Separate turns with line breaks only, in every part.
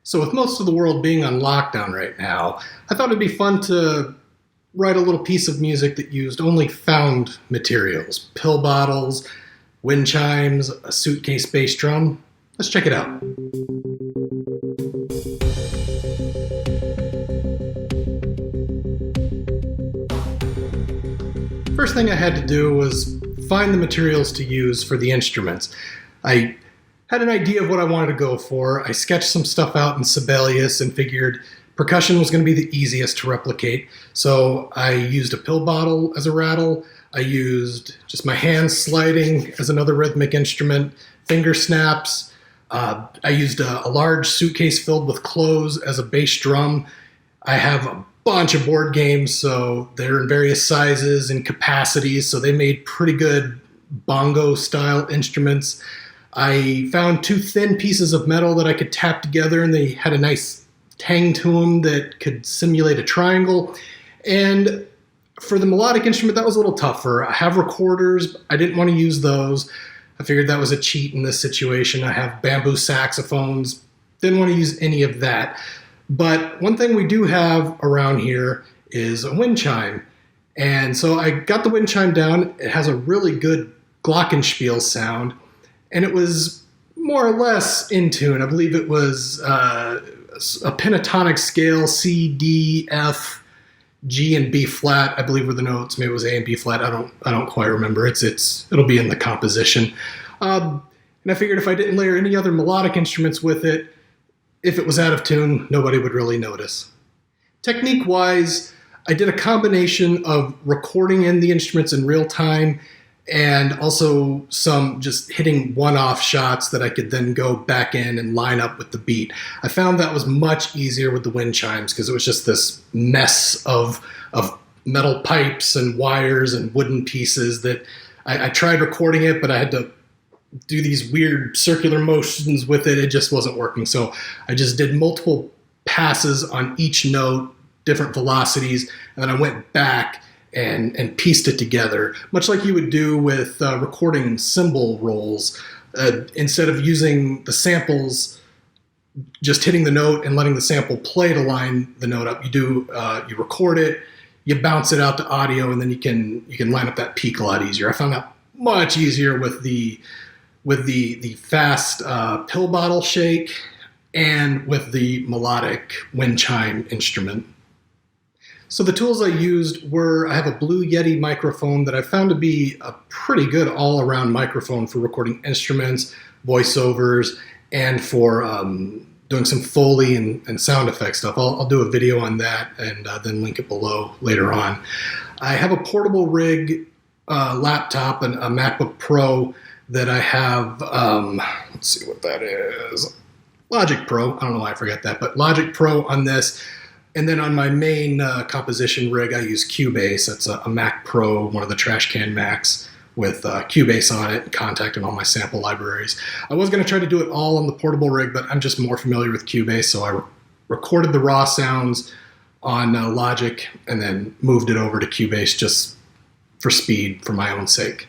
So, with most of the world being on lockdown right now, I thought it'd be fun to write a little piece of music that used only found materials: pill bottles, wind chimes, a suitcase bass drum. Let's check it out. First thing I had to do was find the materials to use for the instruments. I had an idea of what I wanted to go for. I sketched some stuff out in Sibelius and figured percussion was going to be the easiest to replicate. So I used a pill bottle as a rattle. I used just my hands sliding as another rhythmic instrument, finger snaps. I used a large suitcase filled with clothes as a bass drum. I have a bunch of board games, so they're in various sizes and capacities, so they made pretty good bongo-style instruments. I found two thin pieces of metal that I could tap together, and they had a nice tang to them that could simulate a triangle. And for the melodic instrument, that was a little tougher. I have recorders, but I didn't want to use those. I figured that was a cheat in this situation. I have bamboo saxophones. Didn't want to use any of that. But one thing we do have around here is a wind chime. And so I got the wind chime down. It has a really good glockenspiel sound. And it was more or less in tune. I believe it was a pentatonic scale, C, D, F, G, and B flat. I believe were the notes. Maybe it was A and B flat. I don't quite remember. It'll be in the composition. And I figured if I didn't layer any other melodic instruments with it, if it was out of tune, nobody would really notice. Technique-wise, I did a combination of recording in the instruments in real time and also some just hitting one-off shots that I could then go back in and line up with the beat. I found that was much easier with the wind chimes because it was just this mess of metal pipes and wires and wooden pieces that I tried recording it, but I had to do these weird circular motions with it. It just wasn't working. So I just did multiple passes on each note, different velocities, and then I went back and pieced it together, much like you would do with recording cymbal rolls. Instead of using the samples, just hitting the note and letting the sample play to line the note up, you record it, you bounce it out to audio, and then you can line up that peak a lot easier. I found that much easier with the fast pill bottle shake and with the melodic wind chime instrument. So the tools I used were, I have a Blue Yeti microphone that I found to be a pretty good all-around microphone for recording instruments, voiceovers, and for doing some Foley and sound effect stuff. I'll do a video on that and then link it below later on. I have a portable rig laptop, and a MacBook Pro that I have, let's see what that is, Logic Pro. I don't know why I forgot that, but Logic Pro on this. And then on my main composition rig, I use Cubase. That's a Mac Pro, one of the trash can Macs with Cubase on it, Contact, and all my sample libraries. I was going to try to do it all on the portable rig, but I'm just more familiar with Cubase, so I recorded the raw sounds on Logic and then moved it over to Cubase just for speed, for my own sake.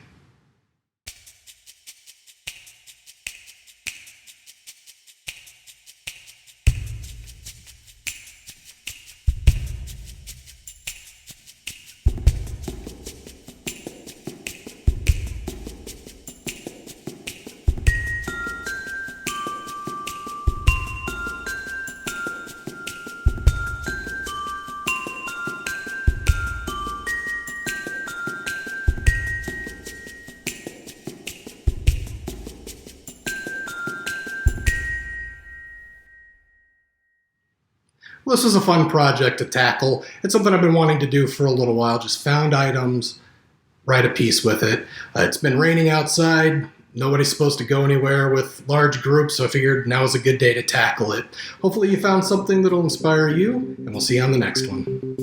Well, this was a fun project to tackle. It's something I've been wanting to do for a little while, just found items, write a piece with it. It's been raining outside. Nobody's supposed to go anywhere with large groups, so I figured now is a good day to tackle it. Hopefully you found something that'll inspire you, and we'll see you on the next one.